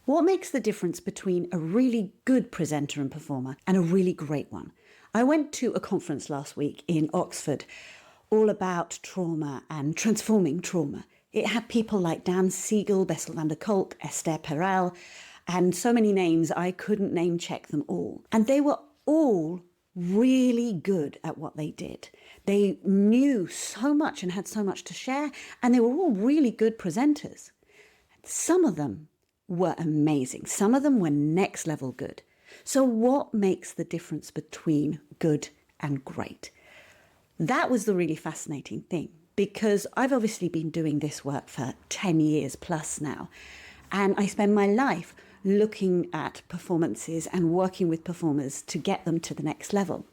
What makes the difference between a really good presenter and performer and a really great one? I went to a conference last week in Oxford all about trauma and transforming trauma. It had people like Dan Siegel, Bessel, Kolk, Esther Perel, and so many names I couldn't name check them all. And they were all really good at what they did. They knew so much and had so much to share, and they were all really good presenters. Some of them were amazing. Some of them were next level good. So what makes the difference between good and great? That was the really fascinating thing, because I've obviously been doing this work for 10 years plus now, and I spend my life looking at performances and working with performers to get them to the next level.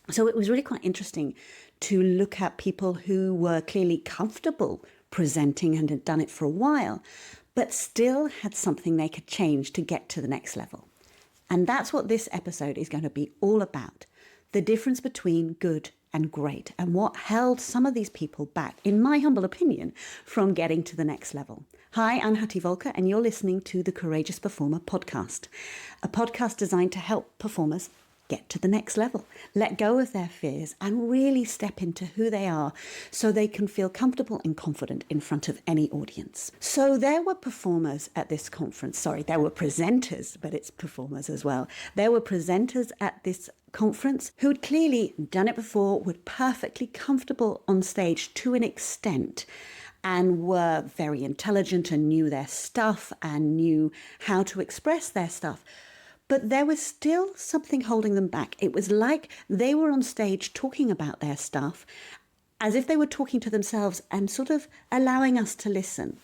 So it was really quite interesting to look at people who were clearly comfortable presenting and had done it for a while, but still had something they could change to get to the next level. And that's what this episode is going to be all about. The difference between good and great, and what held some of these people back, in my humble opinion, from getting to the next level. Hi, I'm Hattie Volker, and you're listening to the Courageous Performer podcast, a podcast designed to help performers get to the next level, let go of their fears, and really step into who they are so they can feel comfortable and confident in front of any audience. So there were performers at this conference. There were presenters, but it's performers as well. There were presenters at this conference who had clearly done it before, were perfectly comfortable on stage to an extent, and were very intelligent and knew their stuff and knew how to express their stuff. But there was still something holding them back. It was like they were on stage talking about their stuff as if they were talking to themselves and sort of allowing us to listen.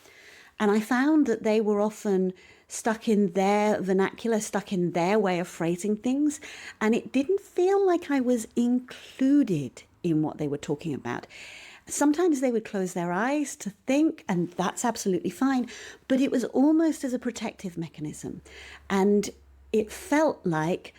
And I found that they were often stuck in their vernacular, stuck in their way of phrasing things. And it didn't feel like I was included in what they were talking about. Sometimes they would close their eyes to think, and that's absolutely fine. But it was almost as a protective mechanism. And it felt like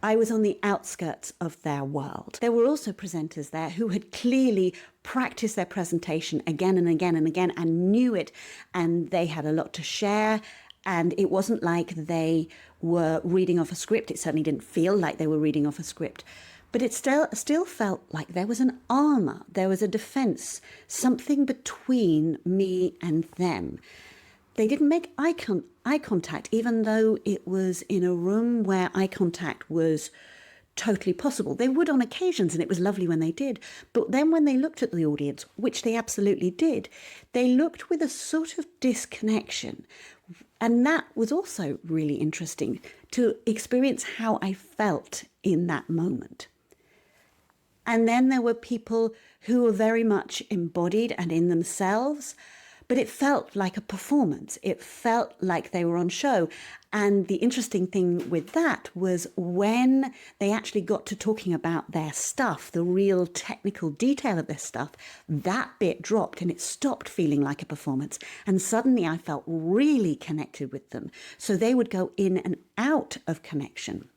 I was on the outskirts of their world. There were also presenters there who had clearly practiced their presentation again and again and again and knew it, and they had a lot to share. And it wasn't like they were reading off a script. It certainly didn't feel like they were reading off a script. But it still felt like there was an armor, there was a defense, something between me and them. They didn't make eye contact, even though it was in a room where eye contact was totally possible. They would on occasions, and it was lovely when they did. But then when they looked at the audience, which they absolutely did, they looked with a sort of disconnection. And that was also really interesting to experience how I felt in that moment. And then there were people who were very much embodied and in themselves, but it felt like a performance. It felt like they were on show. And the interesting thing with that was when they actually got to talking about their stuff, the real technical detail of their stuff, that bit dropped and it stopped feeling like a performance. And suddenly I felt really connected with them. So they would go in and out of connection.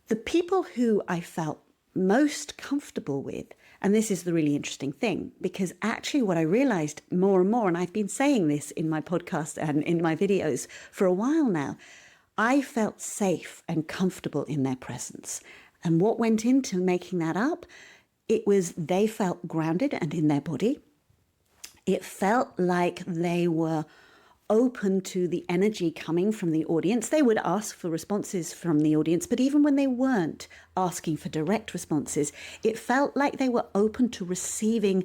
The people who I felt most comfortable with, and this is the really interesting thing, because actually what I realized more and more, and I've been saying this in my podcast and in my videos for a while now, I felt safe and comfortable in their presence. And what went into making that up, it was they felt grounded and in their body. It felt like they were open to the energy coming from the audience. They would ask for responses from the audience, but even when they weren't asking for direct responses, it felt like they were open to receiving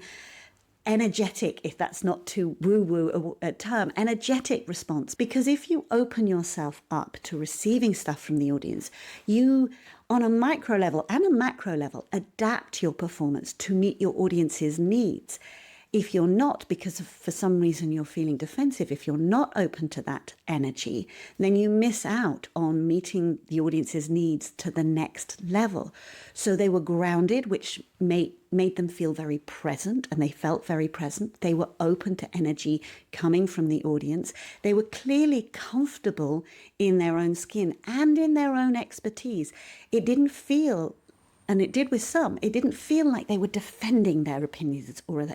energetic, if that's not too woo-woo a term, energetic response. Because if you open yourself up to receiving stuff from the audience, you, on a micro level and a macro level, adapt your performance to meet your audience's needs. If you're not, because for some reason you're feeling defensive, if you're not open to that energy, then you miss out on meeting the audience's needs to the next level. So they were grounded, which made them feel very present, and they felt very present. They were open to energy coming from the audience. They were clearly comfortable in their own skin and in their own expertise. It didn't feel and it did with some, it didn't feel like they were defending their opinions or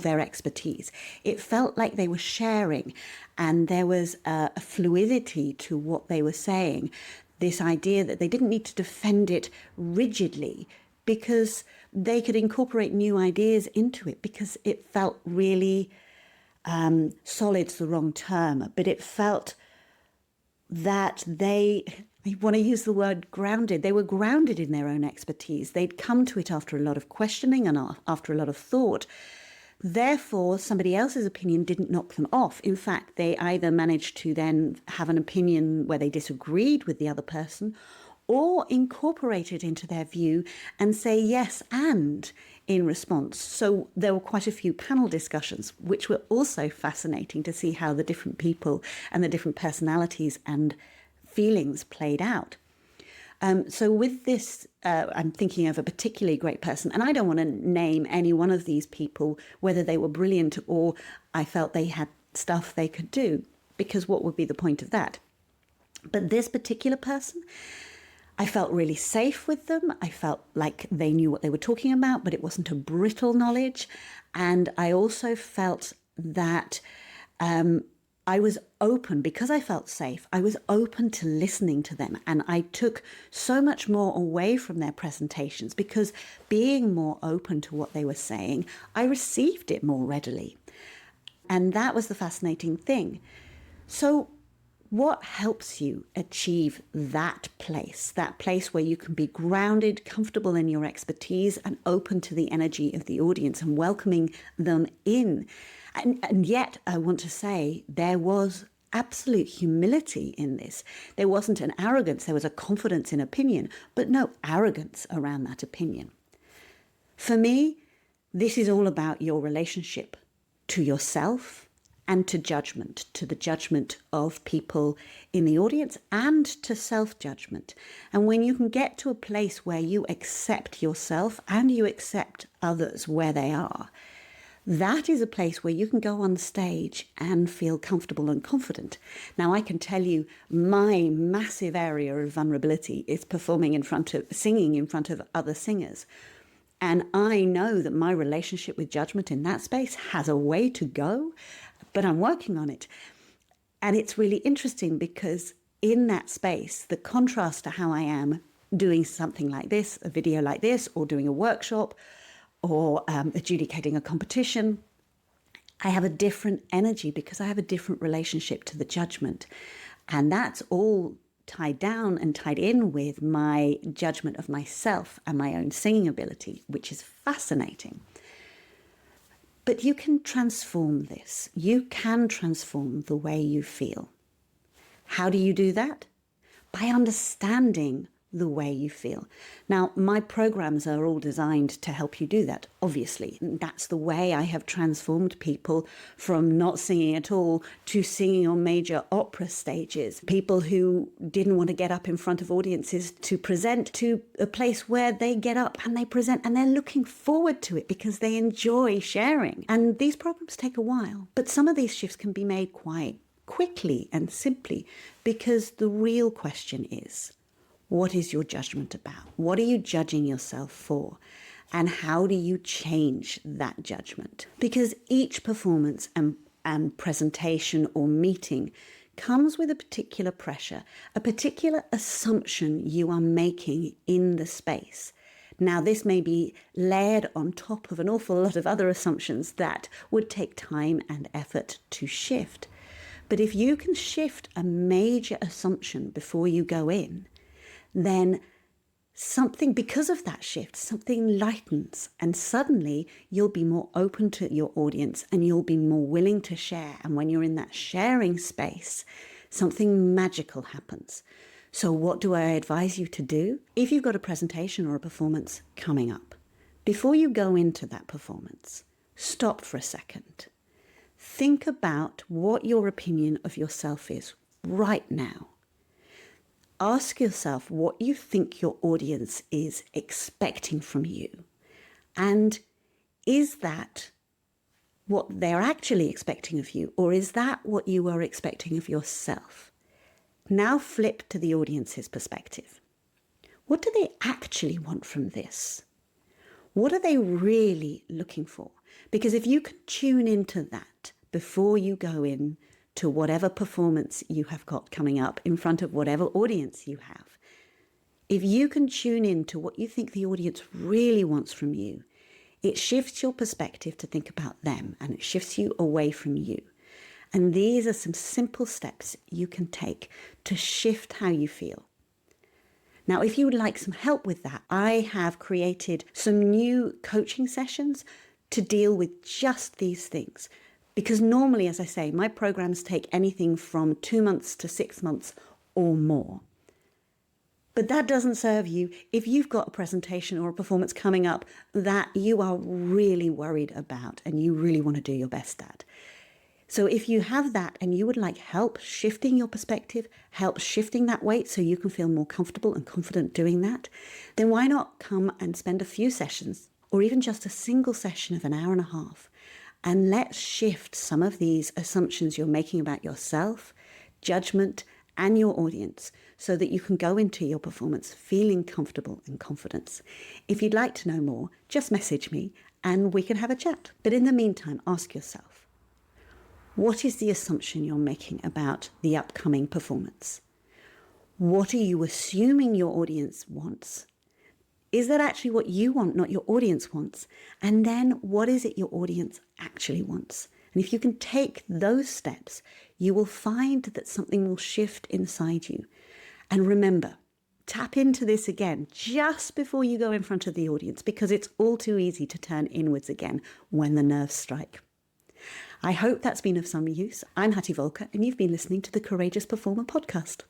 their expertise. It felt like they were sharing, and there was a fluidity to what they were saying, this idea that they didn't need to defend it rigidly because they could incorporate new ideas into it, because it felt really solid's the wrong term, but it felt that I want to use the word grounded. They were grounded in their own expertise. They'd come to it after a lot of questioning and after a lot of thought. Therefore, somebody else's opinion didn't knock them off. In fact, they either managed to then have an opinion where they disagreed with the other person, or incorporate it into their view and say yes and in response. So there were quite a few panel discussions, which were also fascinating to see how the different people and the different personalities and feelings played out. So with this, I'm thinking of a particularly great person, and I don't want to name any one of these people, whether they were brilliant or I felt they had stuff they could do, because what would be the point of that? But this particular person, I felt really safe with them. I felt like they knew what they were talking about, but it wasn't a brittle knowledge. And I also felt that I was open, because I felt safe, I was open to listening to them. And I took so much more away from their presentations, because being more open to what they were saying, I received it more readily. And that was the fascinating thing. So what helps you achieve that place where you can be grounded, comfortable in your expertise, and open to the energy of the audience and welcoming them in? And yet, I want to say, there was absolute humility in this. There wasn't an arrogance, there was a confidence in opinion, but no arrogance around that opinion. For me, this is all about your relationship to yourself and to judgment, to the judgment of people in the audience, and to self-judgment. And when you can get to a place where you accept yourself and you accept others where they are, that is a place where you can go on stage and feel comfortable and confident. Now, I can tell you my massive area of vulnerability is singing in front of other singers. And I know that my relationship with judgment in that space has a way to go, but I'm working on it. And it's really interesting, because in that space, the contrast to how I am doing something like this, a video like this, or doing a workshop, or adjudicating a competition, I have a different energy, because I have a different relationship to the judgment. And that's all tied down and tied in with my judgment of myself and my own singing ability, which is fascinating. But you can transform this. You can transform the way you feel. How do you do that? By understanding the way you feel. Now, my programs are all designed to help you do that, obviously. That's the way I have transformed people from not singing at all to singing on major opera stages. People who didn't want to get up in front of audiences to present, to a place where they get up and they present and they're looking forward to it because they enjoy sharing. And these programs take a while, but some of these shifts can be made quite quickly and simply, because the real question is, what is your judgment about? What are you judging yourself for? And how do you change that judgment? Because each performance and presentation or meeting comes with a particular pressure, a particular assumption you are making in the space. Now, this may be layered on top of an awful lot of other assumptions that would take time and effort to shift. But if you can shift a major assumption before you go in, then something, because of that shift, something lightens, and suddenly you'll be more open to your audience and you'll be more willing to share. And when you're in that sharing space, something magical happens. So what do I advise you to do? If you've got a presentation or a performance coming up, before you go into that performance, stop for a second. Think about what your opinion of yourself is right now. Ask yourself what you think your audience is expecting from you. And is that what they're actually expecting of you, or is that what you are expecting of yourself? Now flip to the audience's perspective. What do they actually want from this? What are they really looking for? Because if you can tune into that before you go in to whatever performance you have got coming up in front of whatever audience you have, if you can tune in to what you think the audience really wants from you, it shifts your perspective to think about them, and it shifts you away from you. And these are some simple steps you can take to shift how you feel. Now, if you would like some help with that, I have created some new coaching sessions to deal with just these things. Because normally, as I say, my programs take anything from 2 months to 6 months or more. But that doesn't serve you if you've got a presentation or a performance coming up that you are really worried about and you really want to do your best at. So if you have that and you would like help shifting your perspective, help shifting that weight so you can feel more comfortable and confident doing that, then why not come and spend a few sessions or even just a single session of an hour and a half, and let's shift some of these assumptions you're making about yourself, judgment, and your audience so that you can go into your performance feeling comfortable and confident. If you'd like to know more, just message me and we can have a chat. But in the meantime, ask yourself, what is the assumption you're making about the upcoming performance? What are you assuming your audience wants? Is that actually what you want, not your audience wants? And then what is it your audience actually wants? And if you can take those steps, you will find that something will shift inside you. And remember, tap into this again just before you go in front of the audience, because it's all too easy to turn inwards again when the nerves strike. I hope that's been of some use. I'm Hattie Volker, and you've been listening to the Courageous Performer podcast.